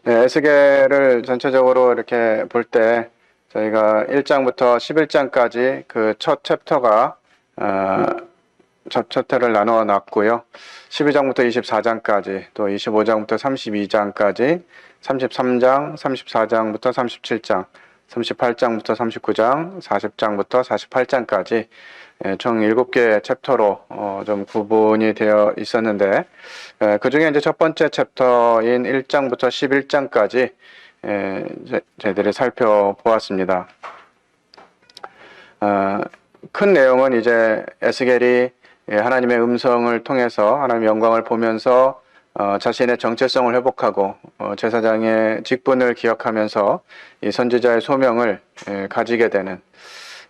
네, 에스겔을 전체적으로 이렇게 볼 때 저희가 1장부터 11장까지 그 첫 챕터가 첫 챕터를 나누어 놨고요. 12장부터 24장까지 또 25장부터 32장까지 33장, 34장부터 37장, 38장부터 39장, 40장부터 48장까지 총 7개의 챕터로 좀 구분이 되어 있었는데 그 중에 이제 첫 번째 챕터인 1장부터 11장까지 저희들이 살펴보았습니다. 큰 내용은 이제 에스겔이 하나님의 음성을 통해서 하나님의 영광을 보면서 자신의 정체성을 회복하고 제사장의 직분을 기억하면서 이 선지자의 소명을 가지게 되는,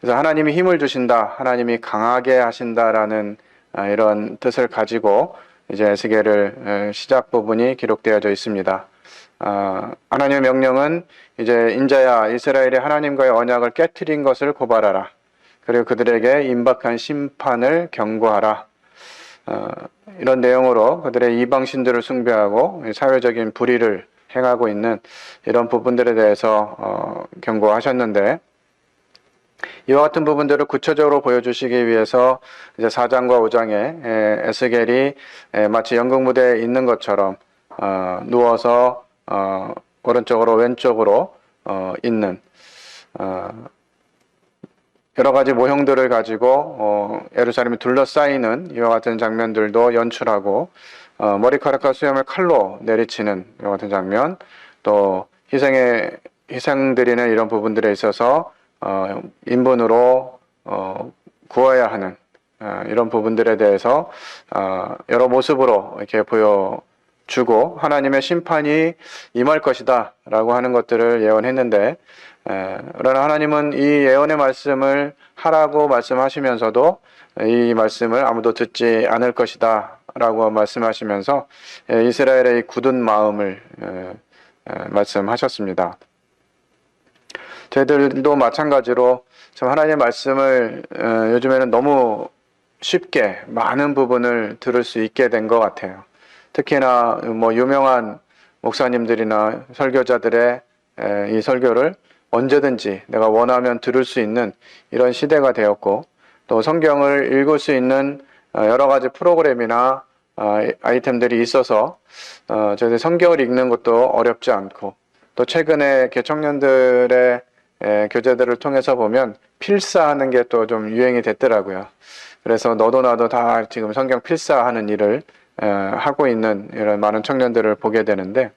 그래서 하나님이 힘을 주신다, 하나님이 강하게 하신다라는 이런 뜻을 가지고 이제 에스겔을 시작 부분이 기록되어져 있습니다. 하나님의 명령은 이제 인자야 이스라엘이 하나님과의 언약을 깨트린 것을 고발하라. 그리고 그들에게 임박한 심판을 경고하라. 이런 내용으로 그들의 이방신들을 숭배하고 사회적인 불의를 행하고 있는 이런 부분들에 대해서 경고하셨는데, 이와 같은 부분들을 구체적으로 보여주시기 위해서 이제 4장과 5장에 에스겔이 마치 연극 무대에 있는 것처럼 누워서 오른쪽으로 왼쪽으로 있는 여러 가지 모형들을 가지고 예루살렘이 둘러싸이는 이와 같은 장면들도 연출하고, 머리카락과 수염을 칼로 내리치는 이와 같은 장면, 또 희생 드리는 이런 부분들에 있어서 인분으로 구워야 하는 이런 부분들에 대해서 여러 모습으로 이렇게 보여주고 하나님의 심판이 임할 것이다 라고 하는 것들을 예언했는데, 그러나 하나님은 이 예언의 말씀을 하라고 말씀하시면서도 이 말씀을 아무도 듣지 않을 것이다 라고 말씀하시면서 이스라엘의 이 굳은 마음을 말씀하셨습니다. 저희들도 마찬가지로 참 하나님의 말씀을 요즘에는 너무 쉽게 많은 부분을 들을 수 있게 된 것 같아요. 특히나 뭐 유명한 목사님들이나 설교자들의 이 설교를 언제든지 내가 원하면 들을 수 있는 이런 시대가 되었고, 또 성경을 읽을 수 있는 여러 가지 프로그램이나 아이템들이 있어서 저희들 성경을 읽는 것도 어렵지 않고, 또 최근에 청년들의 교재들을 통해서 보면 필사하는 게 또 좀 유행이 됐더라고요. 그래서 너도 나도 다 지금 성경 필사하는 일을 하고 있는 이런 많은 청년들을 보게 되는데,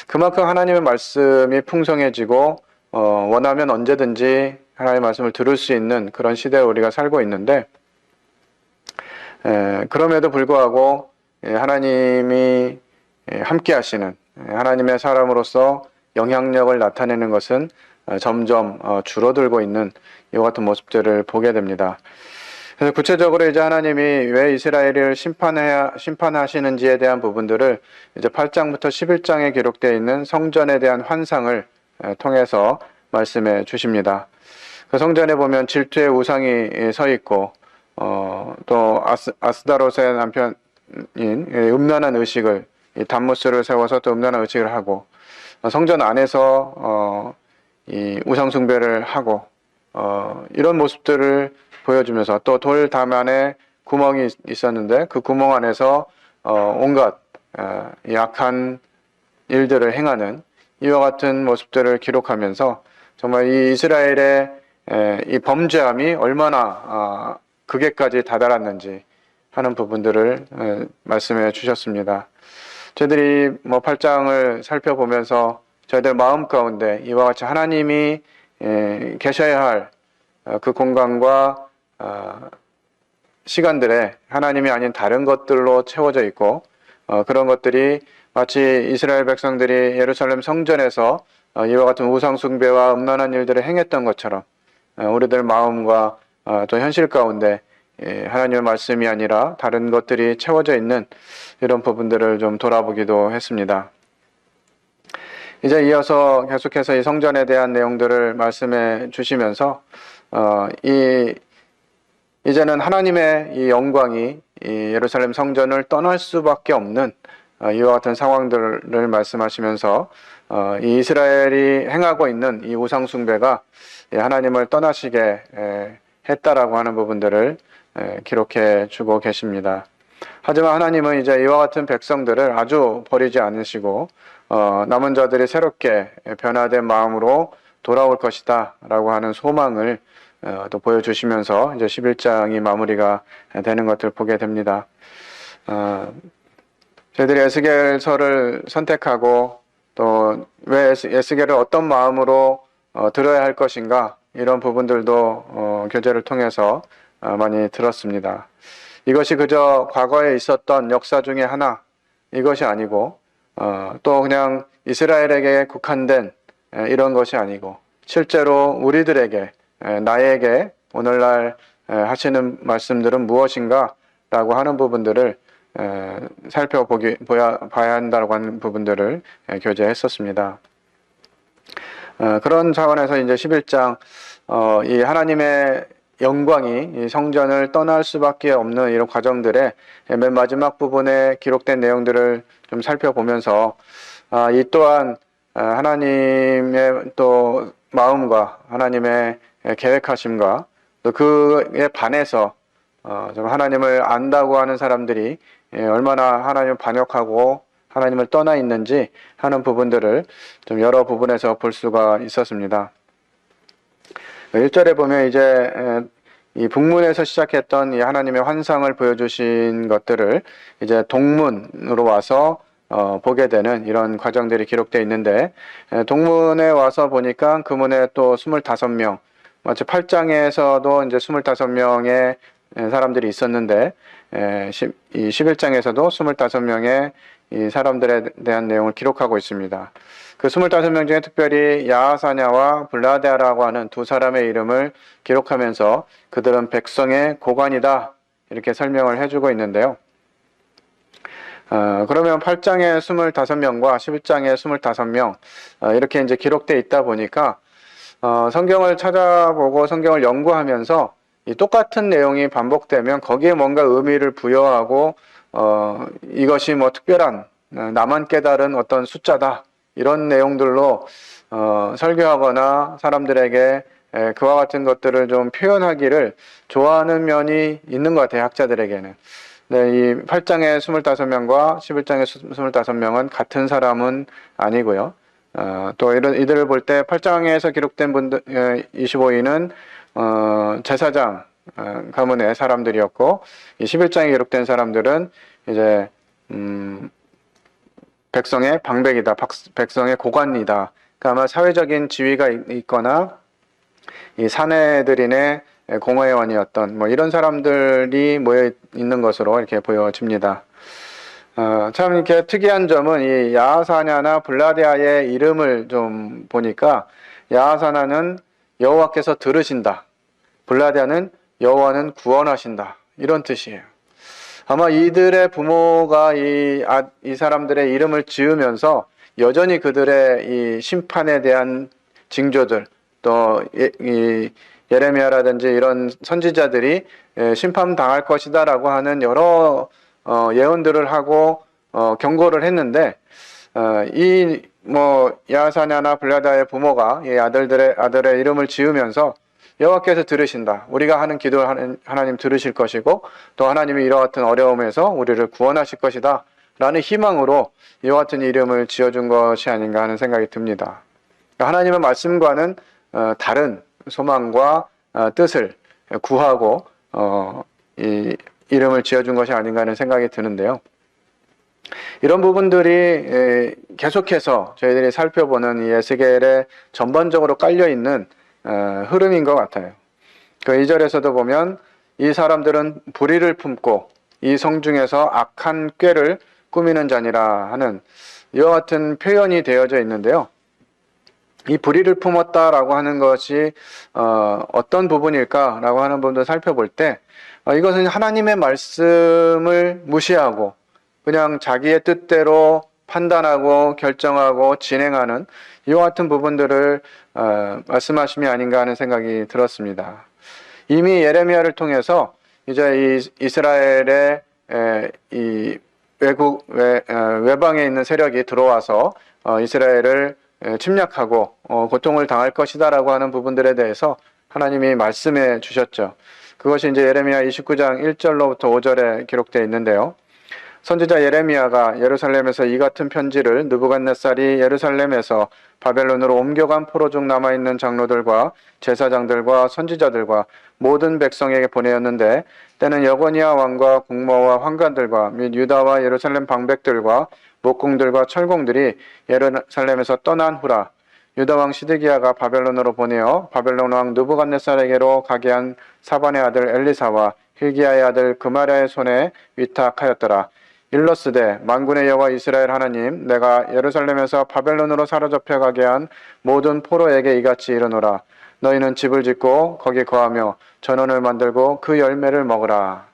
그만큼 하나님의 말씀이 풍성해지고 원하면 언제든지 하나님의 말씀을 들을 수 있는 그런 시대에 우리가 살고 있는데, 그럼에도 불구하고 하나님이 함께 하시는 하나님의 사람으로서 영향력을 나타내는 것은 점점 줄어들고 있는 이와 같은 모습들을 보게 됩니다. 그래서 구체적으로 이제 하나님이 왜 이스라엘을 심판하시는지에 대한 부분들을 이제 8장부터 11장에 기록되어 있는 성전에 대한 환상을 통해서 말씀해 주십니다. 그 성전에 보면 질투의 우상이 서 있고, 또 아스다롯의 남편인 음란한 의식을, 이 단무스를 세워서 또 음란한 의식을 하고, 성전 안에서 이 우상 숭배를 하고, 이런 모습들을 보여주면서, 또 돌 다만에 구멍이 있었는데 그 구멍 안에서 온갖 약한 일들을 행하는 이와 같은 모습들을 기록하면서 정말 이 이스라엘의 이 범죄함이 얼마나 극에까지 다다랐는지 하는 부분들을 말씀해 주셨습니다. 저희들이 뭐 8장을 살펴보면서 저희들 마음 가운데 이와 같이 하나님이 계셔야 할 그 공간과 시간들에 하나님이 아닌 다른 것들로 채워져 있고, 그런 것들이 마치 이스라엘 백성들이 예루살렘 성전에서 이와 같은 우상 숭배와 음란한 일들을 행했던 것처럼 우리들 마음과 또 현실 가운데 하나님의 말씀이 아니라 다른 것들이 채워져 있는 이런 부분들을 좀 돌아보기도 했습니다. 이제 이어서 계속해서 이 성전에 대한 내용들을 말씀해 주시면서 이제는 하나님의 이 영광이 이 예루살렘 성전을 떠날 수밖에 없는 이와 같은 상황들을 말씀하시면서 이 이스라엘이 행하고 있는 이 우상 숭배가 하나님을 떠나시게 했다라고 하는 부분들을 기록해 주고 계십니다. 하지만 하나님은 이제 이와 같은 백성들을 아주 버리지 않으시고 남은 자들이 새롭게 변화된 마음으로 돌아올 것이다 라고 하는 소망을 또 보여주시면서 이제 11장이 마무리가 되는 것을 보게 됩니다. 저희들이 에스겔서를 선택하고 또 왜 에스겔을 어떤 마음으로 들어야 할 것인가, 이런 부분들도 교재를 통해서 많이 들었습니다. 이것이 그저 과거에 있었던 역사 중에 하나, 이것이 아니고 또 그냥 이스라엘에게 국한된 이런 것이 아니고 실제로 우리들에게, 나에게 오늘날 하시는 말씀들은 무엇인가 라고 하는 부분들을 봐야 한다고 하는 부분들을 교제했었습니다. 그런 차원에서 이제 11장 이 하나님의 영광이 이 성전을 떠날 수밖에 없는 이런 과정들의 맨 마지막 부분에 기록된 내용들을 좀 살펴보면서 이 또한 하나님의 또 마음과 하나님의 계획하심과 또 그에 반해서 좀 하나님을 안다고 하는 사람들이 얼마나 하나님을 반역하고 하나님을 떠나 있는지 하는 부분들을 좀 여러 부분에서 볼 수가 있었습니다. 1절에 보면 이제 이 북문에서 시작했던 이 하나님의 환상을 보여주신 것들을 이제 동문으로 와서 보게 되는 이런 과정들이 기록되어 있는데, 동문에 와서 보니까 그 문에 또 25명, 마치 8장에서도 이제 25명의 사람들이 있었는데, 이 11장에서도 25명의 이 사람들에 대한 내용을 기록하고 있습니다. 그 25명 중에 특별히 야하사냐와 블라데아라고 하는 두 사람의 이름을 기록하면서 그들은 백성의 고관이다, 이렇게 설명을 해주고 있는데요. 그러면 8장의 25명과 11장의 25명, 이렇게 이제 기록되어 있다 보니까, 성경을 찾아보고 성경을 연구하면서 이 똑같은 내용이 반복되면 거기에 뭔가 의미를 부여하고, 이것이 뭐 특별한, 나만 깨달은 어떤 숫자다, 이런 내용들로, 설교하거나 사람들에게 그와 같은 것들을 좀 표현하기를 좋아하는 면이 있는 것 같아요, 학자들에게는. 네, 이 8장의 25명과 11장의 25명은 같은 사람은 아니고요. 또 이들을 볼 때 8장에서 기록된 분들 25인은 제사장 가문의 사람들이었고, 이 11장에 기록된 사람들은 이제 백성의 방백이다, 백성의 고관이다. 그러니까 아마 사회적인 지위가 있거나 이 사내들인의 공회원이었던 뭐 이런 사람들이 모여 있는 것으로 이렇게 보여집니다. 참 이렇게 특이한 점은 이 야하사냐나 블라데아의 이름을 좀 보니까, 야하사냐는 여호와께서 들으신다, 블라데아는 여호와는 구원하신다, 이런 뜻이에요. 아마 이들의 부모가 이 사람들의 이름을 지으면서 여전히 그들의 이 심판에 대한 징조들, 또 이 예레미야라든지 이런 선지자들이 심판당할 것이다라고 하는 여러 예언들을 하고 경고를 했는데, 이 뭐 야하사냐나 블라다의 부모가 이 아들의 이름을 지으면서 여호와께서 들으신다, 우리가 하는 기도를 하나님 들으실 것이고, 또 하나님이 이와 같은 어려움에서 우리를 구원하실 것이다 라는 희망으로 이와 같은 이름을 지어준 것이 아닌가 하는 생각이 듭니다. 하나님의 말씀과는 다른 소망과 뜻을 구하고 이 이름을 지어준 것이 아닌가 하는 생각이 드는데요. 이런 부분들이 계속해서 저희들이 살펴보는 이 에스겔에 전반적으로 깔려있는 흐름인 것 같아요. 그 2절에서도 보면 이 사람들은 불의를 품고 이 성중에서 악한 꾀를 꾸미는 자니라 하는 이와 같은 표현이 되어져 있는데요. 이 불의를 품었다라고 하는 것이 어떤 부분일까라고 하는 부분도 살펴볼 때, 이것은 하나님의 말씀을 무시하고 그냥 자기의 뜻대로 판단하고 결정하고 진행하는 이와 같은 부분들을 말씀하심이 아닌가 하는 생각이 들었습니다. 이미 예레미야를 통해서 이제 이 이스라엘의 이 외방에 있는 세력이 들어와서 이스라엘을 침략하고 고통을 당할 것이다라고 하는 부분들에 대해서 하나님이 말씀해 주셨죠. 그것이 이제 예레미야 29장 1절로부터 5절에 기록되어 있는데요. 선지자 예레미야가 예루살렘에서 이 같은 편지를 느부갓네살이 예루살렘에서 바벨론으로 옮겨간 포로 중 남아있는 장로들과 제사장들과 선지자들과 모든 백성에게 보내었는데, 때는 여거니아 왕과 공모와 환관들과 및 유다와 예루살렘 방백들과 목공들과 철공들이 예루살렘에서 떠난 후라. 유다 왕 시드기야가 바벨론으로 보내어 바벨론 왕 느부갓네살에게로 가게 한 사반의 아들 엘리사와 hil기야의 아들 그마랴의 손에 위탁하였더라. 일러스되 만군의 여호와 이스라엘 하나님, 내가 예루살렘에서 바벨론으로 사로잡혀 가게 한 모든 포로에게 이같이 이르노라. 너희는 집을 짓고 거기 거하며 전원을 만들고 그 열매를 먹으라.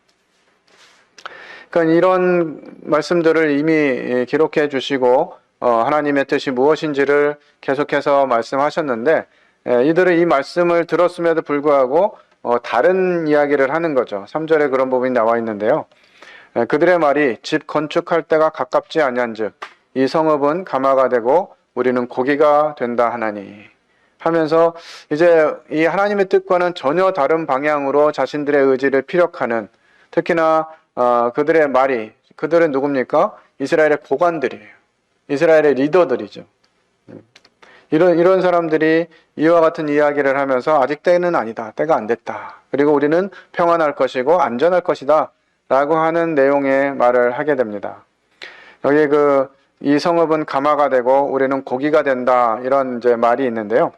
그러니까 이런 말씀들을 이미 기록해 주시고 하나님의 뜻이 무엇인지를 계속해서 말씀하셨는데, 이들은 이 말씀을 들었음에도 불구하고 다른 이야기를 하는 거죠. 3절에 그런 부분이 나와 있는데요. 그들의 말이 집 건축할 때가 가깝지 아니한즉 이 성읍은 가마가 되고 우리는 고기가 된다 하나니, 하면서 이제 이 하나님의 뜻과는 전혀 다른 방향으로 자신들의 의지를 피력하는, 특히나 그들의 말이, 그들은 누굽니까? 이스라엘의 고관들이에요. 이스라엘의 리더들이죠. 이런 사람들이 이와 같은 이야기를 하면서 아직 때는 아니다, 때가 안 됐다, 그리고 우리는 평안할 것이고 안전할 것이다 라고 하는 내용의 말을 하게 됩니다. 여기 이 성읍은 가마가 되고 우리는 고기가 된다, 이런 이제 말이 있는데요.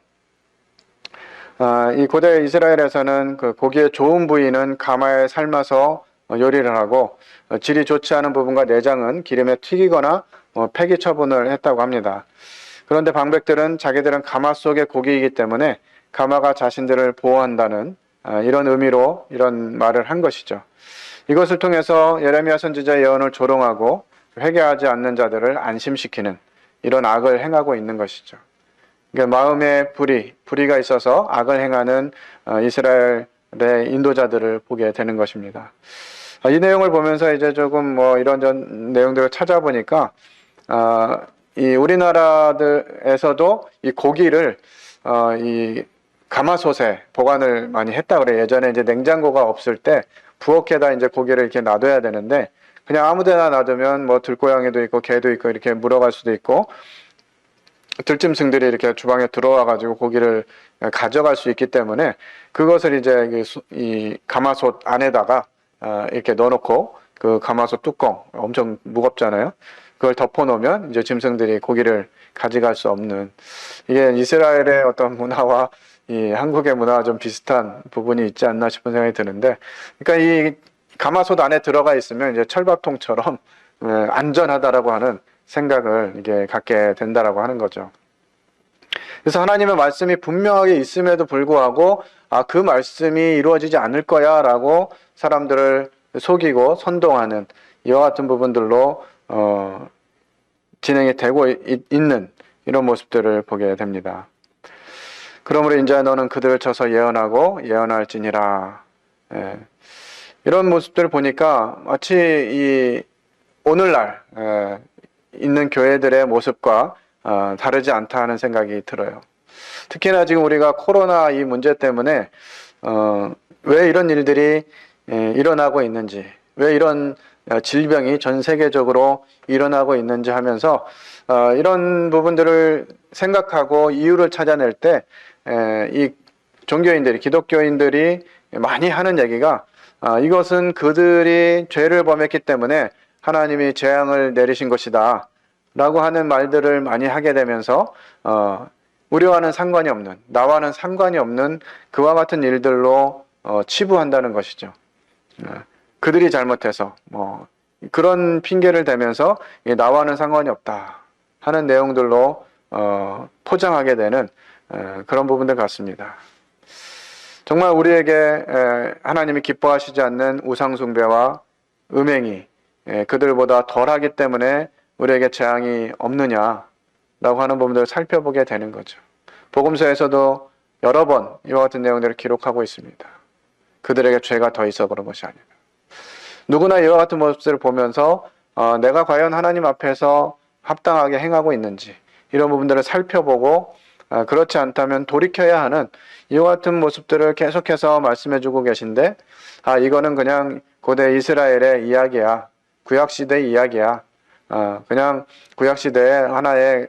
이 고대 이스라엘에서는 그 고기의 좋은 부위는 가마에 삶아서 요리를 하고, 질이 좋지 않은 부분과 내장은 기름에 튀기거나 폐기 처분을 했다고 합니다. 그런데 방백들은 자기들은 가마 속의 고기이기 때문에 가마가 자신들을 보호한다는 이런 의미로 이런 말을 한 것이죠. 이것을 통해서 예레미야 선지자의 예언을 조롱하고 회개하지 않는 자들을 안심시키는 이런 악을 행하고 있는 것이죠. 그러니까 마음에 불의가 있어서 악을 행하는 이스라엘의 인도자들을 보게 되는 것입니다. 이 내용을 보면서 이제 조금 이런저런 내용들을 찾아보니까 이 우리나라에서도 이 고기를 이 가마솥에 보관을 많이 했다 그래요. 예전에 이제 냉장고가 없을 때 부엌에다 이제 고기를 이렇게 놔둬야 되는데, 그냥 아무데나 놔두면 들고양이도 있고 개도 있고 이렇게 물어갈 수도 있고, 들짐승들이 이렇게 주방에 들어와 가지고 고기를 가져갈 수 있기 때문에 그것을 이제 이 가마솥 안에다가 이렇게 넣어놓고, 그 가마솥 뚜껑 엄청 무겁잖아요. 그걸 덮어놓으면 이제 짐승들이 고기를 가져갈 수 없는, 이게 이스라엘의 어떤 문화와 이 한국의 문화와 좀 비슷한 부분이 있지 않나 싶은 생각이 드는데, 그러니까 이 가마솥 안에 들어가 있으면 이제 철밥통처럼 안전하다라고 하는 생각을 이게 갖게 된다라고 하는 거죠. 그래서 하나님의 말씀이 분명하게 있음에도 불구하고 그 말씀이 이루어지지 않을 거야 라고 사람들을 속이고 선동하는 이와 같은 부분들로 진행이 되고 있는 이런 모습들을 보게 됩니다. 그러므로 인자 너는 그들을 쳐서 예언하고 예언할지니라. 이런 모습들을 보니까 마치 이 오늘날 있는 교회들의 모습과 다르지 않다 하는 생각이 들어요. 특히나 지금 우리가 코로나 이 문제 때문에 왜 이런 일들이 일어나고 있는지, 왜 이런 질병이 전 세계적으로 일어나고 있는지 하면서 이런 부분들을 생각하고 이유를 찾아낼 때 이 종교인들이, 기독교인들이 많이 하는 얘기가 이것은 그들이 죄를 범했기 때문에 하나님이 재앙을 내리신 것이다 라고 하는 말들을 많이 하게 되면서 우리와는 상관이 없는, 나와는 상관이 없는 그와 같은 일들로 치부한다는 것이죠. 그들이 잘못해서 그런 핑계를 대면서 나와는 상관이 없다 하는 내용들로 포장하게 되는 그런 부분들 같습니다. 정말 우리에게 하나님이 기뻐하시지 않는 우상숭배와 음행이 그들보다 덜하기 때문에 우리에게 재앙이 없느냐라고 하는 부분들을 살펴보게 되는 거죠. 복음서에서도 여러 번 이와 같은 내용들을 기록하고 있습니다. 그들에게 죄가 더 있어 그런 것이 아니라, 누구나 이와 같은 모습들을 보면서 내가 과연 하나님 앞에서 합당하게 행하고 있는지, 이런 부분들을 살펴보고 그렇지 않다면 돌이켜야 하는 이와 같은 모습들을 계속해서 말씀해주고 계신데 이거는 그냥 고대 이스라엘의 이야기야. 구약시대 이야기야. 그냥 구약시대에 하나의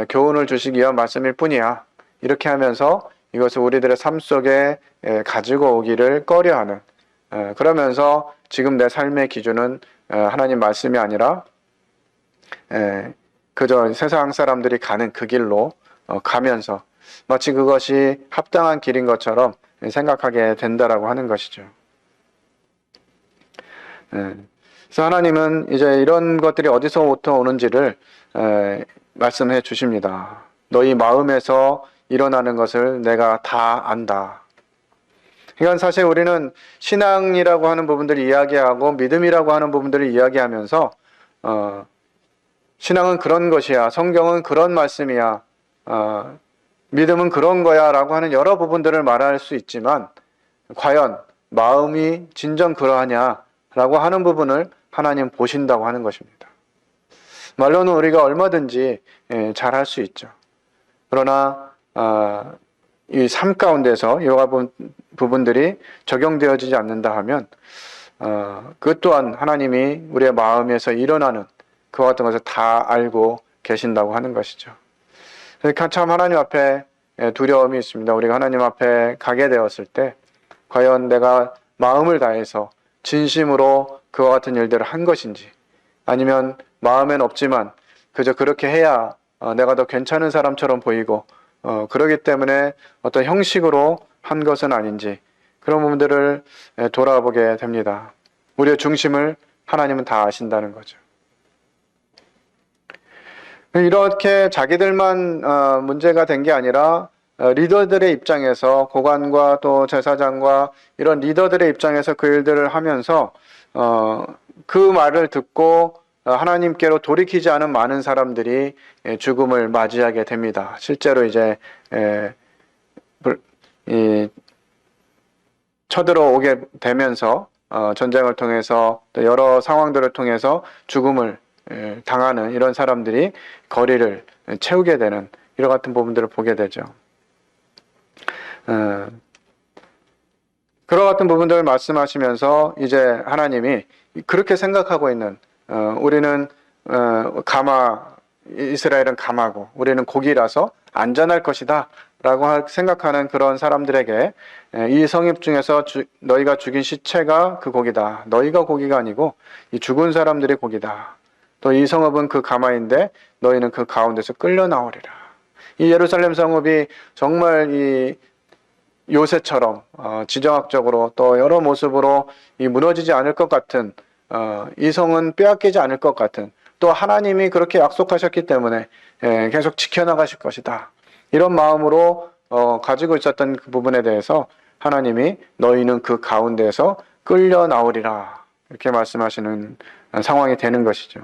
교훈을 주시기 위한 말씀일 뿐이야. 이렇게 하면서 이것을 우리들의 삶 속에 가지고 오기를 꺼려하는, 그러면서 지금 내 삶의 기준은 하나님 말씀이 아니라 그저 세상 사람들이 가는 그 길로 가면서 마치 그것이 합당한 길인 것처럼 생각하게 된다라고 하는 것이죠. 그래서 하나님은 이제 이런 것들이 어디서부터 오는지를 말씀해 주십니다. 너희 마음에서 일어나는 것을 내가 다 안다. 이건 사실 우리는 신앙이라고 하는 부분들을 이야기하고 믿음이라고 하는 부분들을 이야기하면서 신앙은 그런 것이야, 성경은 그런 말씀이야, 믿음은 그런 거야 라고 하는 여러 부분들을 말할 수 있지만 과연 마음이 진정 그러하냐 라고 하는 부분을 하나님 보신다고 하는 것입니다. 말로는 우리가 얼마든지 잘할 수 있죠. 그러나 이 삶 가운데서 이와 부분들이 적용되어지지 않는다 하면 그 또한 하나님이 우리의 마음에서 일어나는 그와 같은 것을 다 알고 계신다고 하는 것이죠. 그러니까 참 하나님 앞에 두려움이 있습니다. 우리가 하나님 앞에 가게 되었을 때 과연 내가 마음을 다해서 진심으로 그와 같은 일들을 한 것인지, 아니면 마음엔 없지만 그저 그렇게 해야 내가 더 괜찮은 사람처럼 보이고 그러기 때문에 어떤 형식으로 한 것은 아닌지, 그런 부분들을 돌아보게 됩니다. 우리의 중심을 하나님은 다 아신다는 거죠. 이렇게 자기들만 문제가 된 게 아니라 리더들의 입장에서, 고관과 또 제사장과 이런 리더들의 입장에서 그 일들을 하면서 그 말을 듣고 하나님께로 돌이키지 않은 많은 사람들이 죽음을 맞이하게 됩니다. 실제로 이제 쳐들어오게 되면서 전쟁을 통해서 또 여러 상황들을 통해서 죽음을 당하는 이런 사람들이 거리를 채우게 되는 이런 같은 부분들을 보게 되죠. 그런 같은 부분들을 말씀하시면서 이제 하나님이 그렇게 생각하고 있는 우리는 이스라엘은 감하고 우리는 고기라서 안전할 것이다 라고 생각하는 그런 사람들에게 이 성읍 중에서 너희가 죽인 시체가 그 고기다. 너희가 고기가 아니고 이 죽은 사람들이 고기다. 또 이 성읍은 그 가마인데 너희는 그 가운데서 끌려 나오리라. 이 예루살렘 성읍이 정말 이 요새처럼 지정학적으로 또 여러 모습으로 이 무너지지 않을 것 같은, 이 성은 빼앗기지 않을 것 같은, 또 하나님이 그렇게 약속하셨기 때문에 계속 지켜나가실 것이다. 이런 마음으로 가지고 있었던 그 부분에 대해서 하나님이 너희는 그 가운데에서 끌려 나오리라 이렇게 말씀하시는 상황이 되는 것이죠.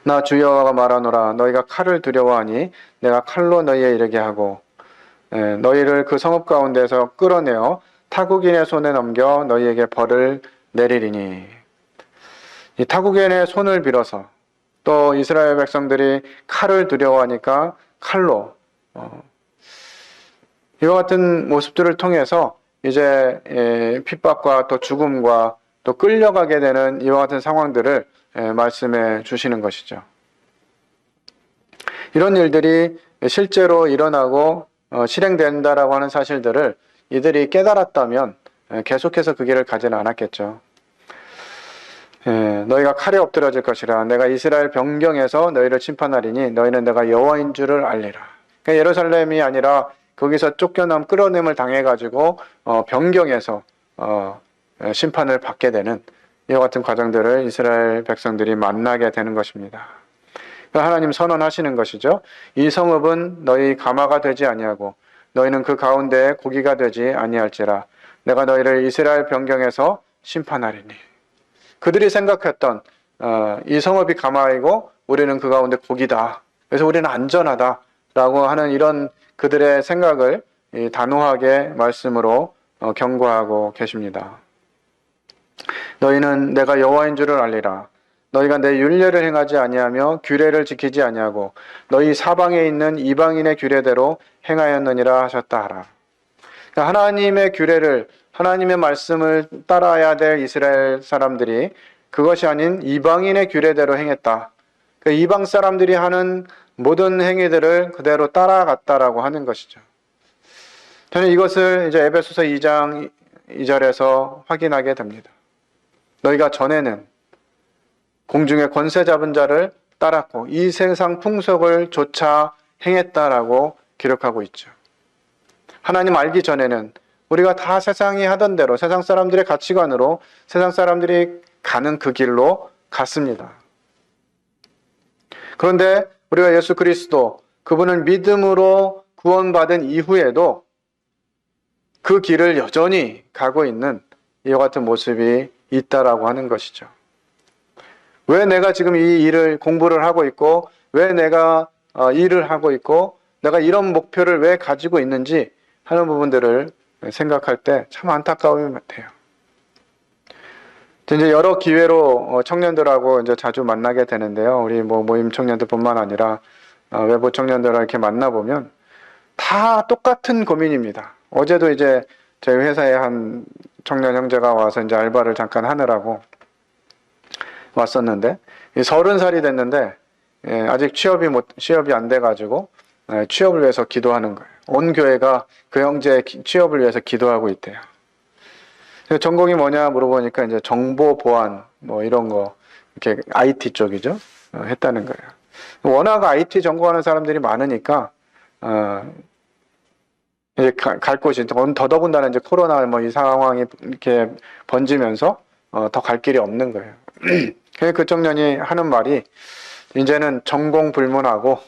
나 주여가 말하노라. 너희가 칼을 두려워하니 내가 칼로 너희에 이르게 하고 너희를 그 성읍 가운데서 끌어내어 타국인의 손에 넘겨 너희에게 벌을 내리리니. 이 타국인의 손을 빌어서 또 이스라엘 백성들이 칼을 두려워하니까 칼로 이와 같은 모습들을 통해서 이제 핍박과 또 죽음과 또 끌려가게 되는 이와 같은 상황들을 말씀해 주시는 것이죠. 이런 일들이 실제로 일어나고 실행된다라고 하는 사실들을 이들이 깨달았다면 계속해서 그 길을 가지는 않았겠죠. 너희가 칼에 엎드려질 것이라. 내가 이스라엘 변경에서 너희를 심판하리니 너희는 내가 여호와인 줄을 알리라. 그러니까 예루살렘이 아니라 거기서 쫓겨남 끌어냄을 당해가지고 변경해서 심판을 받게 되는 이와 같은 과정들을 이스라엘 백성들이 만나게 되는 것입니다. 하나님 선언하시는 것이죠. 이 성읍은 너희 가마가 되지 아니하고 너희는 그 가운데 고기가 되지 아니할지라. 내가 너희를 이스라엘 변경에서 심판하리니. 그들이 생각했던 이 성읍이 가마이고 우리는 그 가운데 고기다. 그래서 우리는 안전하다라고 하는 이런 그들의 생각을 단호하게 말씀으로 경고하고 계십니다. 너희는 내가 여호와인 줄을 알리라. 너희가 내 율례를 행하지 아니하며 규례를 지키지 아니하고 너희 사방에 있는 이방인의 규례대로 행하였느니라 하셨다 하라. 그러니까 하나님의 규례를, 하나님의 말씀을 따라야 될 이스라엘 사람들이 그것이 아닌 이방인의 규례대로 행했다. 그러니까 이방 사람들이 하는 모든 행위들을 그대로 따라갔다라고 하는 것이죠. 저는 이것을 이제 에베소서 2장 2절에서 확인하게 됩니다. 너희가 전에는 공중의 권세 잡은 자를 따랐고 이 세상 풍속을 좇아 행했다라고 기록하고 있죠. 하나님 알기 전에는 우리가 다 세상이 하던 대로 세상 사람들의 가치관으로 세상 사람들이 가는 그 길로 갔습니다. 그런데 우리가 예수 그리스도 그분을 믿음으로 구원받은 이후에도 그 길을 여전히 가고 있는 이와 같은 모습이 있다라고 하는 것이죠. 왜 내가 지금 이 일을 공부를 하고 있고 왜 내가 일을 하고 있고 내가 이런 목표를 왜 가지고 있는지 하는 부분들을 생각할 때 참 안타까움이 돼요. 이제 여러 기회로 청년들하고 이제 자주 만나게 되는데요. 우리 모임 청년들뿐만 아니라 외부 청년들을 이렇게 만나보면 다 똑같은 고민입니다. 어제도 이제 저희 회사에 한 청년 형제가 와서 이제 알바를 잠깐 하느라고 왔었는데 30살이 됐는데 아직 취업이 안 돼가지고 취업을 위해서 기도하는 거예요. 온 교회가 그 형제의 취업을 위해서 기도하고 있대요. 전공이 뭐냐 물어보니까 이제 정보 보안 뭐 이런 거 이렇게 IT 쪽이죠. 했다는 거예요. 워낙 IT 전공하는 사람들이 많으니까 이제 갈 곳이 더더군다나 이제 코로나 뭐 이 상황이 이렇게 번지면서 더 갈 길이 없는 거예요. 그래서 그 청년이 하는 말이 이제는 전공 불문하고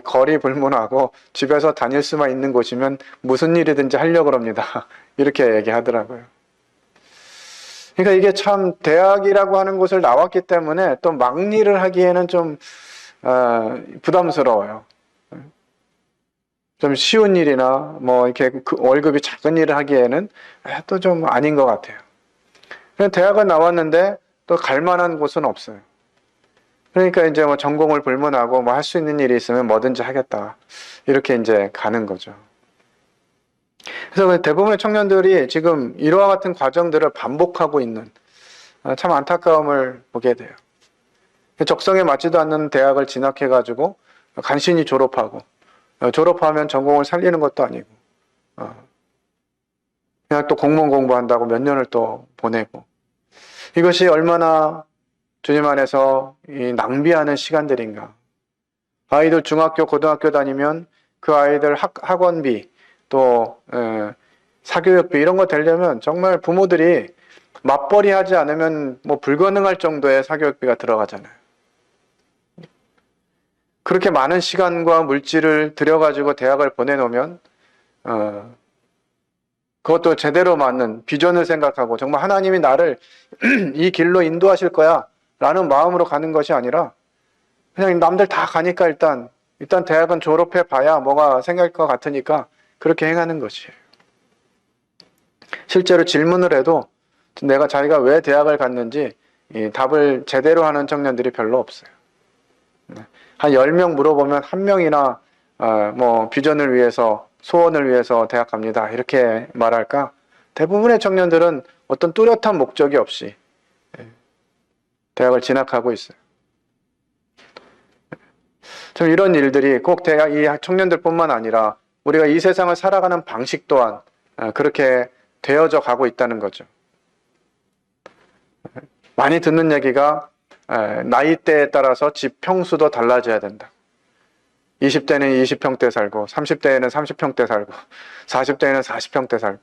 거리 불문하고 집에서 다닐 수만 있는 곳이면 무슨 일이든지 하려고 합니다. 이렇게 얘기하더라고요. 그러니까 이게 참 대학이라고 하는 곳을 나왔기 때문에 또 막일을 하기에는 좀 부담스러워요. 좀 쉬운 일이나 뭐 이렇게 월급이 작은 일을 하기에는 또 좀 아닌 것 같아요. 대학은 나왔는데 또 갈 만한 곳은 없어요. 그러니까 이제 뭐 전공을 불문하고 뭐 할 수 있는 일이 있으면 뭐든지 하겠다. 이렇게 이제 가는 거죠. 그래서 대부분의 청년들이 지금 이와 같은 과정들을 반복하고 있는 참 안타까움을 보게 돼요. 적성에 맞지도 않는 대학을 진학해가지고 간신히 졸업하고 졸업하면 전공을 살리는 것도 아니고 그냥 또 공무원 공부한다고 몇 년을 또 보내고 이것이 얼마나 주님 안에서 낭비하는 시간들인가. 아이들 중학교, 고등학교 다니면 그 아이들 학원비 또 사교육비 이런 거 되려면 정말 부모들이 맞벌이 하지 않으면 뭐 불가능할 정도의 사교육비가 들어가잖아요. 그렇게 많은 시간과 물질을 들여가지고 대학을 보내놓으면 그것도 제대로 맞는 비전을 생각하고 정말 하나님이 나를 이 길로 인도하실 거야 라는 마음으로 가는 것이 아니라 그냥 남들 다 가니까 일단 대학은 졸업해 봐야 뭐가 생길 것 같으니까 그렇게 행하는 것이에요. 실제로 질문을 해도 자기가 왜 대학을 갔는지 답을 제대로 하는 청년들이 별로 없어요. 한 10명 물어보면 1명이나 뭐 비전을 위해서 소원을 위해서 대학 갑니다 이렇게 말할까? 대부분의 청년들은 어떤 뚜렷한 목적이 없이 대학을 진학하고 있어요. 참 이런 일들이 꼭 이 청년들뿐만 아니라 우리가 이 세상을 살아가는 방식 또한 그렇게 되어져 가고 있다는 거죠. 많이 듣는 얘기가 나이대에 따라서 집 평수도 달라져야 된다. 20대는 20평대 살고 30대에는 30평대 살고 40대에는 40평대 살고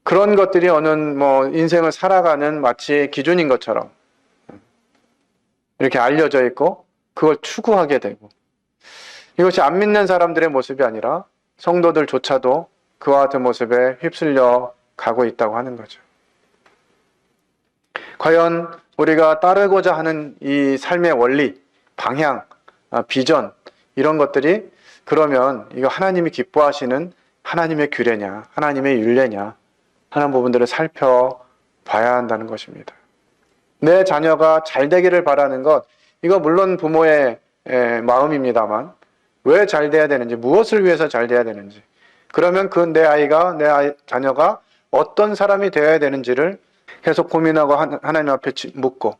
그런 것들이 어느 뭐 인생을 살아가는 마치 기준인 것처럼 이렇게 알려져 있고 그걸 추구하게 되고 이것이 안 믿는 사람들의 모습이 아니라 성도들조차도 그와 같은 모습에 휩쓸려 가고 있다고 하는 거죠. 과연 우리가 따르고자 하는 이 삶의 원리, 방향, 비전 이런 것들이 그러면 이거 하나님이 기뻐하시는 하나님의 규례냐, 하나님의 율례냐 하는 부분들을 살펴봐야 한다는 것입니다. 내 자녀가 잘 되기를 바라는 것, 이거 물론 부모의 마음입니다만 왜 잘 돼야 되는지, 무엇을 위해서 잘 돼야 되는지, 그러면 그 자녀가 어떤 사람이 되어야 되는지를 계속 고민하고 하나님 앞에 묻고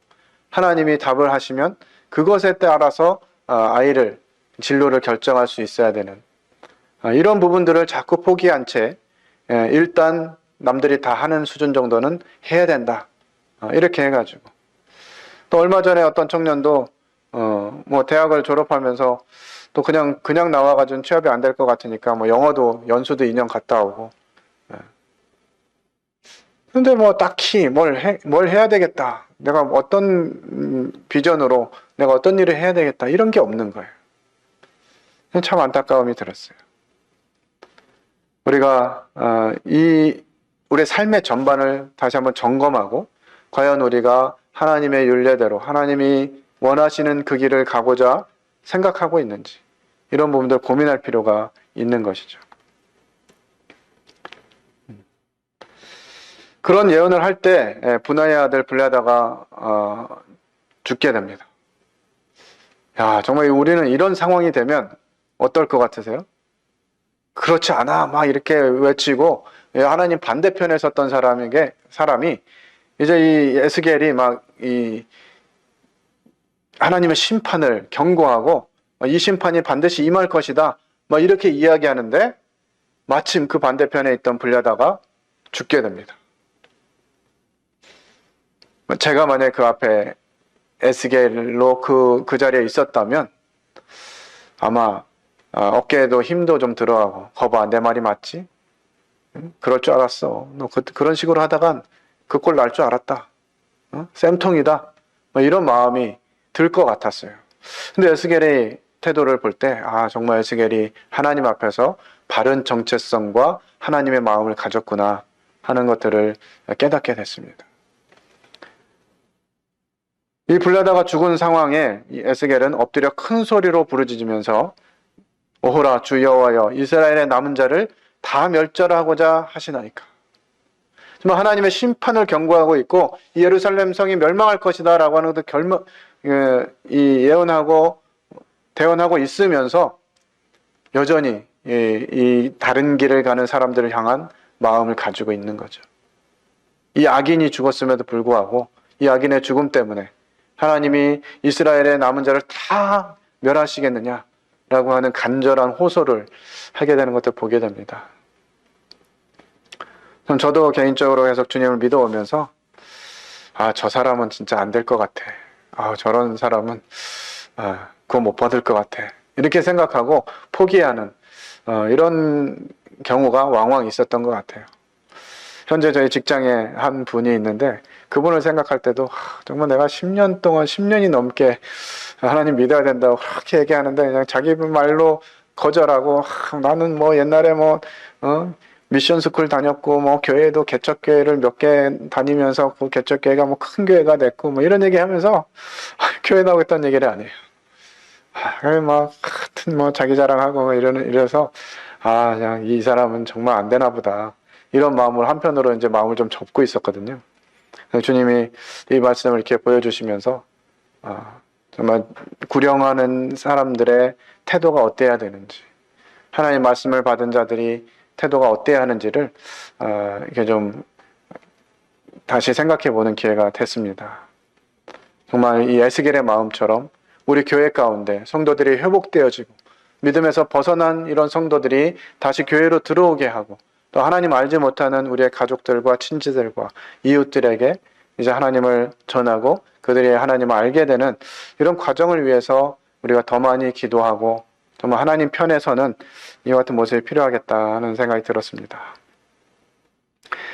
하나님이 답을 하시면 그것에 따라서 아이를 진로를 결정할 수 있어야 되는 이런 부분들을 자꾸 포기한 채 일단 남들이 다 하는 수준 정도는 해야 된다. 이렇게 해가지고 또 얼마 전에 어떤 청년도 뭐 대학을 졸업하면서 또 그냥 나와가지고 취업이 안 될 것 같으니까 뭐 영어도 연수도 2년 갔다 오고. 근데 뭐 딱히 뭘 해야 되겠다. 내가 어떤 비전으로 내가 어떤 일을 해야 되겠다. 이런 게 없는 거예요. 참 안타까움이 들었어요. 우리가 우리 삶의 전반을 다시 한번 점검하고 과연 우리가 하나님의 율례대로 하나님이 원하시는 그 길을 가고자 생각하고 있는지 이런 부분들 고민할 필요가 있는 것이죠. 그런 예언을 할 때 분하의 아들 블레다가 죽게 됩니다. 야, 정말 우리는 이런 상황이 되면 어떨 것 같으세요? 그렇지 않아 막 이렇게 외치고 하나님 반대편에 섰던 사람이 이제 이 에스겔이 막 이 하나님의 심판을 경고하고 이 심판이 반드시 임할 것이다 막 이렇게 이야기하는데 마침 그 반대편에 있던 블레다가 죽게 됩니다. 제가 만약 그 앞에 에스겔로 그 자리에 있었다면 아마 어깨에도 힘도 좀 들어가고 거봐 내 말이 맞지? 그럴 줄 알았어. 너 그런 식으로 하다간 그 꼴 날 줄 알았다. 쌤통이다. 뭐 이런 마음이 들 것 같았어요. 근데 에스겔의 태도를 볼 때 정말 에스겔이 하나님 앞에서 바른 정체성과 하나님의 마음을 가졌구나 하는 것들을 깨닫게 됐습니다. 이 블레다가 죽은 상황에 이 에스겔은 엎드려 큰 소리로 부르짖으면서 오호라 주 여호와여 이스라엘의 남은 자를 다 멸절하고자 하시나이까. 정말 하나님의 심판을 경고하고 있고 이 예루살렘 성이 멸망할 것이다 라고 하는 것도 예언하고 대언하고 있으면서 여전히 이 다른 길을 가는 사람들을 향한 마음을 가지고 있는 거죠. 이 악인이 죽었음에도 불구하고 이 악인의 죽음 때문에 하나님이 이스라엘의 남은 자를 다 멸하시겠느냐라고 하는 간절한 호소를 하게 되는 것을 보게 됩니다. 저도 개인적으로 계속 주님을 믿어오면서 저 사람은 진짜 안 될 것 같아. 저런 사람은 그거 못 받을 것 같아. 이렇게 생각하고 포기하는 이런 경우가 왕왕 있었던 것 같아요. 현재 저희 직장에 한 분이 있는데 그분을 생각할 때도 정말 내가 10년이 넘게 하나님 믿어야 된다고 그렇게 얘기하는데 그냥 자기 말로 거절하고 나는 뭐 옛날에 미션 스쿨 다녔고 교회도 개척교회를 몇 개 다니면서 그 개척교회가 큰 교회가 됐고 이런 얘기 하면서 교회 나오고 있다는 얘기를 안 해요. 하여튼 자기 자랑하고 이래서 그냥 이 사람은 정말 안 되나 보다. 이런 마음을 한편으로 이제 마음을 좀 접고 있었거든요. 주님이 이 말씀을 이렇게 보여주시면서 정말 구령하는 사람들의 태도가 어때야 되는지, 하나님 말씀을 받은 자들이 태도가 어때야 하는지를 이렇게 좀 다시 생각해 보는 기회가 됐습니다. 정말 이 에스겔의 마음처럼 우리 교회 가운데 성도들이 회복되어지고 믿음에서 벗어난 이런 성도들이 다시 교회로 들어오게 하고 또 하나님 알지 못하는 우리의 가족들과 친지들과 이웃들에게 이제 하나님을 전하고 그들이 하나님을 알게 되는 이런 과정을 위해서 우리가 더 많이 기도하고 정말 하나님 편에서는 이와 같은 모습이 필요하겠다 하는 생각이 들었습니다.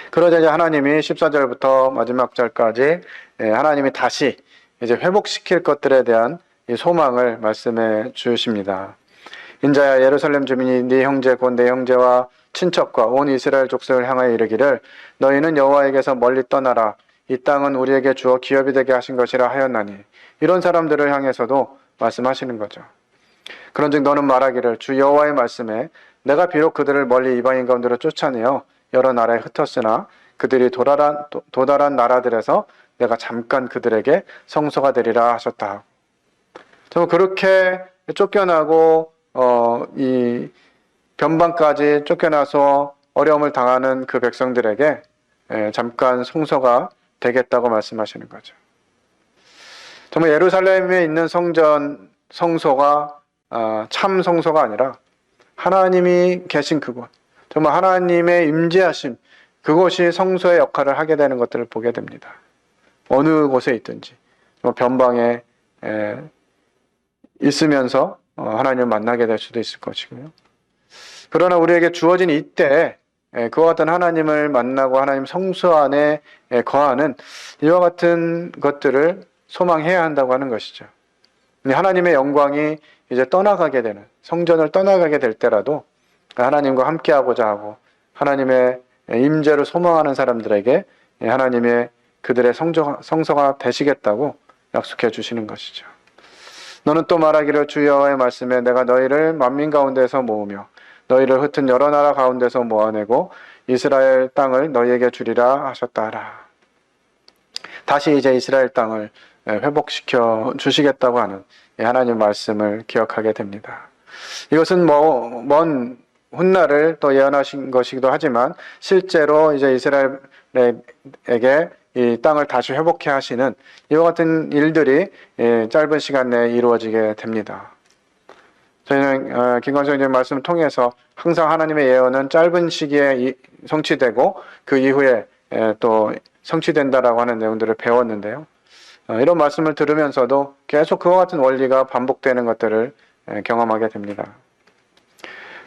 그러자 이제 하나님이 14절부터 마지막 절까지 하나님이 다시 이제 회복시킬 것들에 대한 이 소망을 말씀해 주십니다. 인자야 예루살렘 주민이 네 형제 곧 내 형제와 친척과 온 이스라엘 족속을 향하여 이르기를 너희는 여호와에게서 멀리 떠나라 이 땅은 우리에게 주어 기업이 되게 하신 것이라 하였나니 이런 사람들을 향해서도 말씀하시는 거죠. 그런즉 너는 말하기를 주 여호와의 말씀에 내가 비록 그들을 멀리 이방인 가운데로 쫓아내어 여러 나라에 흩었으나 그들이 도달한 나라들에서 내가 잠깐 그들에게 성소가 되리라 하셨다. 정말 그렇게 쫓겨나고 이 변방까지 쫓겨나서 어려움을 당하는 그 백성들에게 잠깐 성소가 되겠다고 말씀하시는 거죠. 정말 예루살렘에 있는 성소가 참 성소가 아니라 하나님이 계신 그곳, 정말 하나님의 임재하심, 그곳이 성소의 역할을 하게 되는 것들을 보게 됩니다. 어느 곳에 있든지 변방에 있으면서 하나님을 만나게 될 수도 있을 것이고요. 그러나 우리에게 주어진 이때 그와 같은 하나님을 만나고 하나님 성소 안에 거하는 이와 같은 것들을 소망해야 한다고 하는 것이죠. 하나님의 영광이 이제 떠나가게 되는, 성전을 떠나가게 될 때라도 하나님과 함께하고자 하고 하나님의 임재를 소망하는 사람들에게 하나님의 그들의 성소가 되시겠다고 약속해 주시는 것이죠. 너는 또 말하기를 주 여호와의 말씀에 내가 너희를 만민 가운데서 모으며 너희를 흩은 여러 나라 가운데서 모아내고 이스라엘 땅을 너희에게 주리라 하셨다 하라. 다시 이제 이스라엘 땅을 회복시켜 주시겠다고 하는 하나님 말씀을 기억하게 됩니다. 이것은 먼 훗날을 또 예언하신 것이기도 하지만 실제로 이제 이스라엘에게 이 땅을 다시 회복해 하시는 이와 같은 일들이 짧은 시간 내에 이루어지게 됩니다. 저희는 김광석 선생님 말씀을 통해서 항상 하나님의 예언은 짧은 시기에 성취되고 그 이후에 또 성취된다라고 하는 내용들을 배웠는데요. 이런 말씀을 들으면서도 계속 그와 같은 원리가 반복되는 것들을 경험하게 됩니다.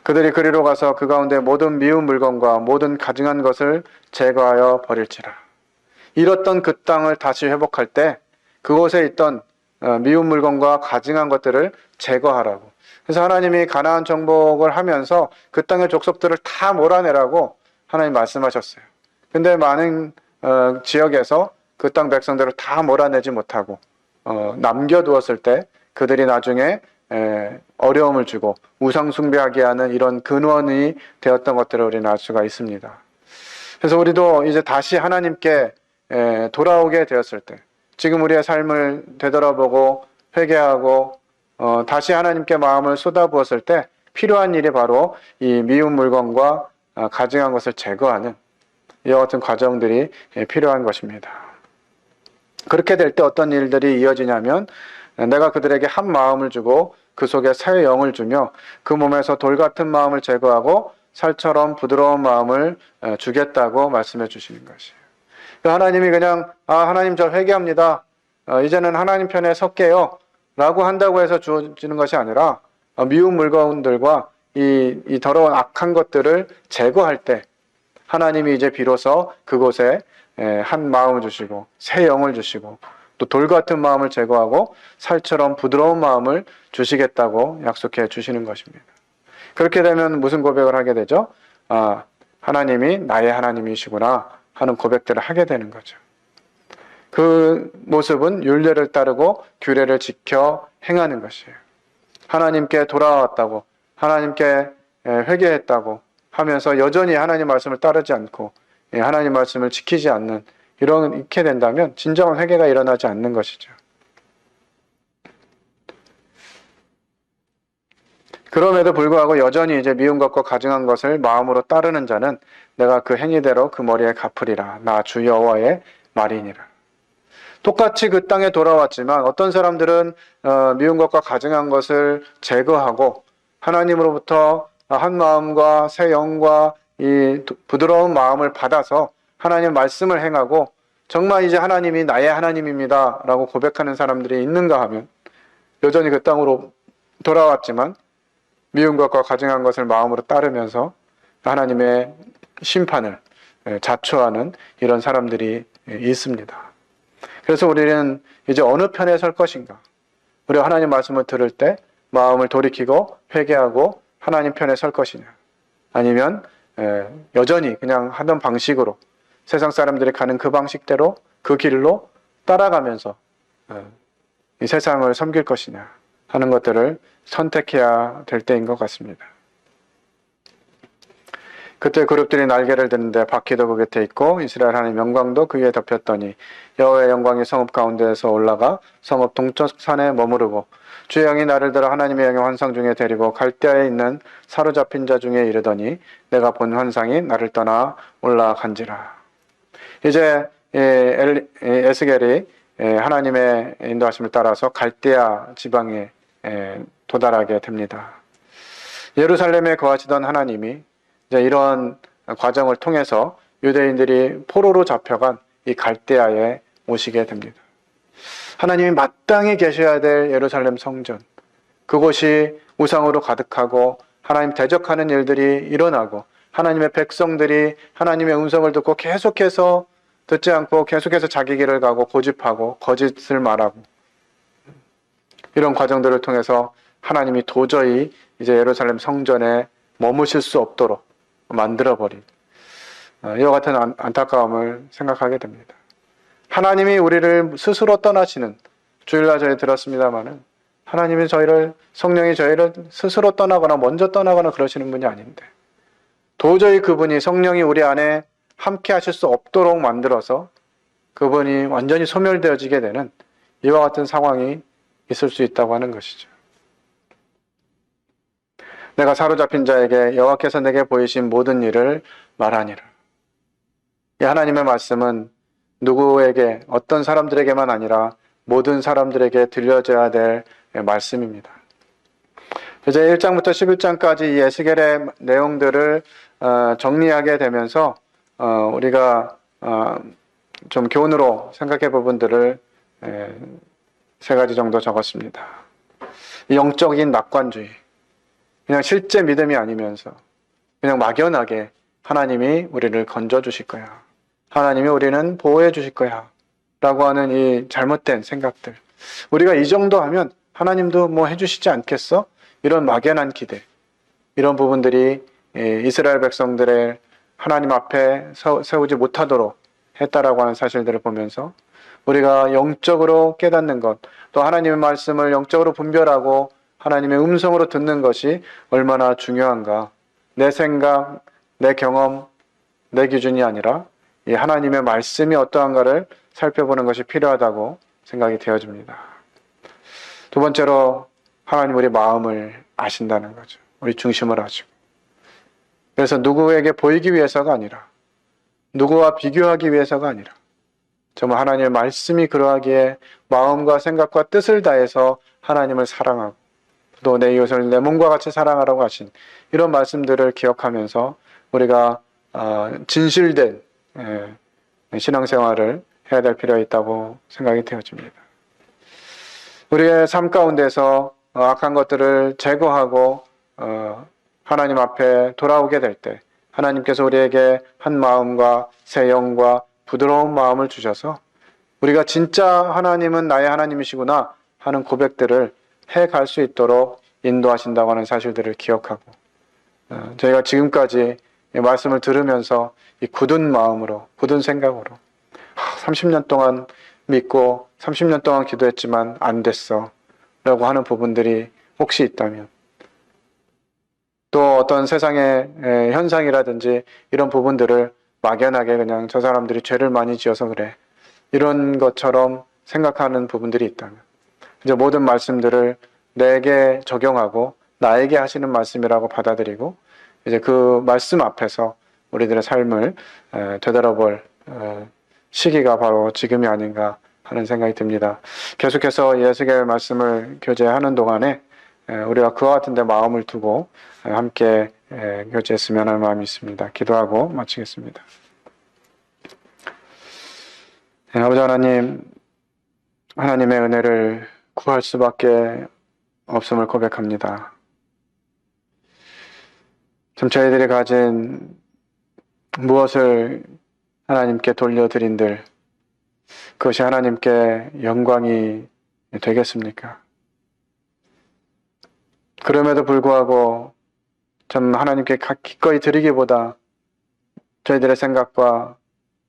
그들이 그리로 가서 그 가운데 모든 미운 물건과 모든 가증한 것을 제거하여 버릴지라. 잃었던 그 땅을 다시 회복할 때 그곳에 있던 미운 물건과 가증한 것들을 제거하라고. 그래서 하나님이 가나안 정복을 하면서 그 땅의 족속들을 다 몰아내라고 하나님 말씀하셨어요. 근데 많은 지역에서 그 땅 백성들을 다 몰아내지 못하고 남겨두었을 때 그들이 나중에 어려움을 주고 우상 숭배하게 하는 이런 근원이 되었던 것들을 우리는 알 수가 있습니다. 그래서 우리도 이제 다시 하나님께 돌아오게 되었을 때 지금 우리의 삶을 되돌아보고 회개하고 다시 하나님께 마음을 쏟아부었을 때 필요한 일이 바로 이 미운 물건과 가증한 것을 제거하는 이와 같은 과정들이 필요한 것입니다. 그렇게 될 때 어떤 일들이 이어지냐면 내가 그들에게 한 마음을 주고 그 속에 새 영을 주며 그 몸에서 돌 같은 마음을 제거하고 살처럼 부드러운 마음을 주겠다고 말씀해 주시는 것이에요. 하나님이 그냥 하나님 저 회개합니다. 이제는 하나님 편에 섰게요. 라고 한다고 해서 주어지는 것이 아니라 미운 물건들과 이 더러운 악한 것들을 제거할 때 하나님이 이제 비로소 그곳에 한 마음을 주시고 새 영을 주시고 또 돌 같은 마음을 제거하고 살처럼 부드러운 마음을 주시겠다고 약속해 주시는 것입니다. 그렇게 되면 무슨 고백을 하게 되죠? 하나님이 나의 하나님이시구나 하는 고백들을 하게 되는 거죠. 그 모습은 율례를 따르고 규례를 지켜 행하는 것이에요. 하나님께 돌아왔다고 하나님께 회개했다고 하면서 여전히 하나님 말씀을 따르지 않고 하나님 말씀을 지키지 않는 이렇게 된다면 진정한 회개가 일어나지 않는 것이죠. 그럼에도 불구하고 여전히 이제 미운 것과 가증한 것을 마음으로 따르는 자는 내가 그 행위대로 그 머리에 갚으리라. 나 주 여호와의 말이니라. 똑같이 그 땅에 돌아왔지만 어떤 사람들은 미운 것과 가증한 것을 제거하고 하나님으로부터 한 마음과 새 영과 이 부드러운 마음을 받아서 하나님 말씀을 행하고 정말 이제 하나님이 나의 하나님입니다 라고 고백하는 사람들이 있는가 하면 여전히 그 땅으로 돌아왔지만 미운 것과 가증한 것을 마음으로 따르면서 하나님의 심판을 자초하는 이런 사람들이 있습니다. 그래서 우리는 이제 어느 편에 설 것인가? 우리가 하나님 말씀을 들을 때 마음을 돌이키고 회개하고 하나님 편에 설 것이냐? 아니면 여전히 그냥 하던 방식으로 세상 사람들이 가는 그 방식대로 그 길로 따라가면서 이 세상을 섬길 것이냐 하는 것들을 선택해야 될 때인 것 같습니다. 그때 그룹들이 날개를 드는데 바퀴도 그 곁에 있고 이스라엘 하나님의 영광도 그 위에 덮였더니 여호와의 영광이 성읍 가운데에서 올라가 성읍 동쪽 산에 머무르고 주의 영이 나를 들어 하나님의 영의 환상 중에 데리고 갈대아에 있는 사로잡힌 자 중에 이르더니 내가 본 환상이 나를 떠나 올라간지라. 이제 에스겔이 하나님의 인도하심을 따라서 갈대아 지방에 도달하게 됩니다. 예루살렘에 거하시던 하나님이 이제 이런 과정을 통해서 유대인들이 포로로 잡혀간 이 갈대아에 오시게 됩니다. 하나님이 마땅히 계셔야 될 예루살렘 성전, 그곳이 우상으로 가득하고 하나님 대적하는 일들이 일어나고 하나님의 백성들이 하나님의 음성을 듣고 계속해서 듣지 않고 계속해서 자기 길을 가고 고집하고 거짓을 말하고 이런 과정들을 통해서 하나님이 도저히 이제 예루살렘 성전에 머무실 수 없도록 만들어버린 이와 같은 안타까움을 생각하게 됩니다. 하나님이 우리를 스스로 떠나시는, 주일날 저희 들었습니다마는 하나님이 성령이 저희를 스스로 떠나거나 먼저 떠나거나 그러시는 분이 아닌데 도저히 그분이 성령이 우리 안에 함께 하실 수 없도록 만들어서 그분이 완전히 소멸되어지게 되는 이와 같은 상황이 있을 수 있다고 하는 것이죠. 내가 사로잡힌 자에게 여호와께서 내게 보이신 모든 일을 말하니라. 이 하나님의 말씀은 누구에게, 어떤 사람들에게만 아니라 모든 사람들에게 들려져야 될 말씀입니다. 이제 1장부터 11장까지 이 에스겔의 내용들을 정리하게 되면서 우리가 좀 교훈으로 생각해 볼 부분들을 세 가지 정도 적었습니다. 영적인 낙관주의, 그냥 실제 믿음이 아니면서 그냥 막연하게 하나님이 우리를 건져주실 거야, 하나님이 우리는 보호해 주실 거야 라고 하는 이 잘못된 생각들, 우리가 이 정도 하면 하나님도 뭐 해주시지 않겠어? 이런 막연한 기대, 이런 부분들이 이스라엘 백성들의 하나님 앞에 세우지 못하도록 했다라고 하는 사실들을 보면서 우리가 영적으로 깨닫는 것, 또 하나님의 말씀을 영적으로 분별하고 하나님의 음성으로 듣는 것이 얼마나 중요한가. 내 생각, 내 경험, 내 기준이 아니라 이 하나님의 말씀이 어떠한가를 살펴보는 것이 필요하다고 생각이 되어집니다. 두 번째로 하나님 우리 마음을 아신다는 거죠. 우리 중심을 아시고. 그래서 누구에게 보이기 위해서가 아니라, 누구와 비교하기 위해서가 아니라 정말 하나님의 말씀이 그러하기에 마음과 생각과 뜻을 다해서 하나님을 사랑하고 또 내 이웃을 내 몸과 같이 사랑하라고 하신 이런 말씀들을 기억하면서 우리가 진실된 신앙생활을 해야 될 필요가 있다고 생각이 되어집니다. 우리의 삶 가운데서 악한 것들을 제거하고 하나님 앞에 돌아오게 될 때 하나님께서 우리에게 한 마음과 새 영과 부드러운 마음을 주셔서 우리가 진짜 하나님은 나의 하나님이시구나 하는 고백들을 해갈 수 있도록 인도하신다고 하는 사실들을 기억하고 저희가 지금까지 이 말씀을 들으면서 이 굳은 마음으로, 굳은 생각으로 30년 동안 믿고 30년 동안 기도했지만 안 됐어 라고 하는 부분들이 혹시 있다면, 또 어떤 세상의 현상이라든지 이런 부분들을 막연하게 그냥 저 사람들이 죄를 많이 지어서 그래 이런 것처럼 생각하는 부분들이 있다면 이제 모든 말씀들을 내게 적용하고 나에게 하시는 말씀이라고 받아들이고 이제 그 말씀 앞에서 우리들의 삶을 되돌아볼 시기가 바로 지금이 아닌가 하는 생각이 듭니다. 계속해서 에스겔 말씀을 교제하는 동안에 우리가 그와 같은 데 마음을 두고 함께 교제했으면 하는 마음이 있습니다. 기도하고 마치겠습니다. 아버지 하나님, 하나님의 은혜를 구할 수밖에 없음을 고백합니다. 참 저희들이 가진 무엇을 하나님께 돌려드린들 그것이 하나님께 영광이 되겠습니까? 그럼에도 불구하고 참 하나님께 기꺼이 드리기보다 저희들의 생각과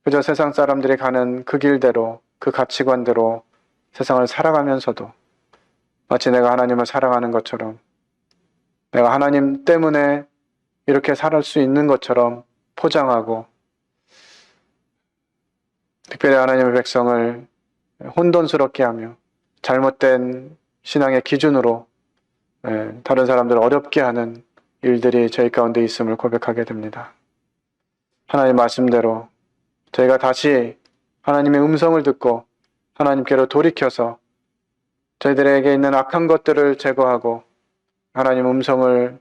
그저 세상 사람들이 가는 그 길대로, 그 가치관대로 세상을 살아가면서도 마치 내가 하나님을 사랑하는 것처럼 내가 하나님 때문에 이렇게 살 수 있는 것처럼 포장하고 특별히 하나님의 백성을 혼돈스럽게 하며 잘못된 신앙의 기준으로 다른 사람들을 어렵게 하는 일들이 저희 가운데 있음을 고백하게 됩니다. 하나님 말씀대로 저희가 다시 하나님의 음성을 듣고 하나님께로 돌이켜서 저희들에게 있는 악한 것들을 제거하고 하나님 음성을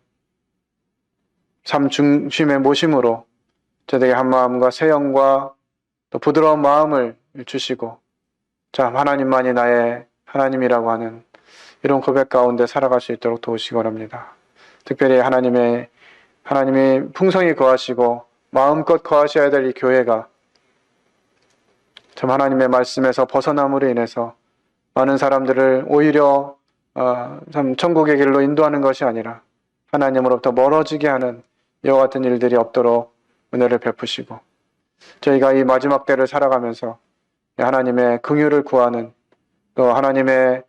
삶 중심의 모심으로 저희들에게 한 마음과 새 영과 또 부드러운 마음을 주시고 참 하나님만이 나의 하나님이라고 하는 이런 고백 가운데 살아갈 수 있도록 도우시기 바랍니다. 특별히 하나님이 풍성히 거하시고 마음껏 거하셔야 될 이 교회가 참 하나님의 말씀에서 벗어남으로 인해서 많은 사람들을 오히려 참 천국의 길로 인도하는 것이 아니라 하나님으로부터 멀어지게 하는 이와 같은 일들이 없도록 은혜를 베푸시고 저희가 이 마지막 때를 살아가면서 하나님의 긍휼을 구하는 또 하나님의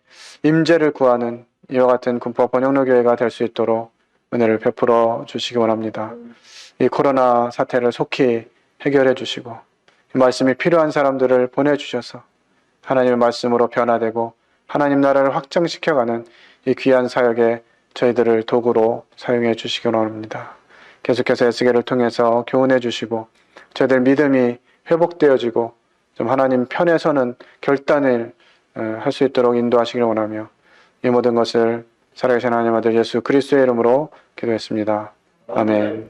임재를 구하는 이와 같은 군포 번영로교회가 될 수 있도록 은혜를 베풀어 주시기 원합니다. 이 코로나 사태를 속히 해결해 주시고 이 말씀이 필요한 사람들을 보내주셔서 하나님의 말씀으로 변화되고 하나님 나라를 확장시켜가는 이 귀한 사역에 저희들을 도구로 사용해 주시기 원합니다. 계속해서 에스겔을 통해서 교훈해 주시고 저희들 믿음이 회복되어지고 좀 하나님 편에 서는 결단을 할 수 있도록 인도하시기를 원하며 이 모든 것을 살아계신 하나님 아들 예수 그리스도의 이름으로 기도했습니다. 아멘.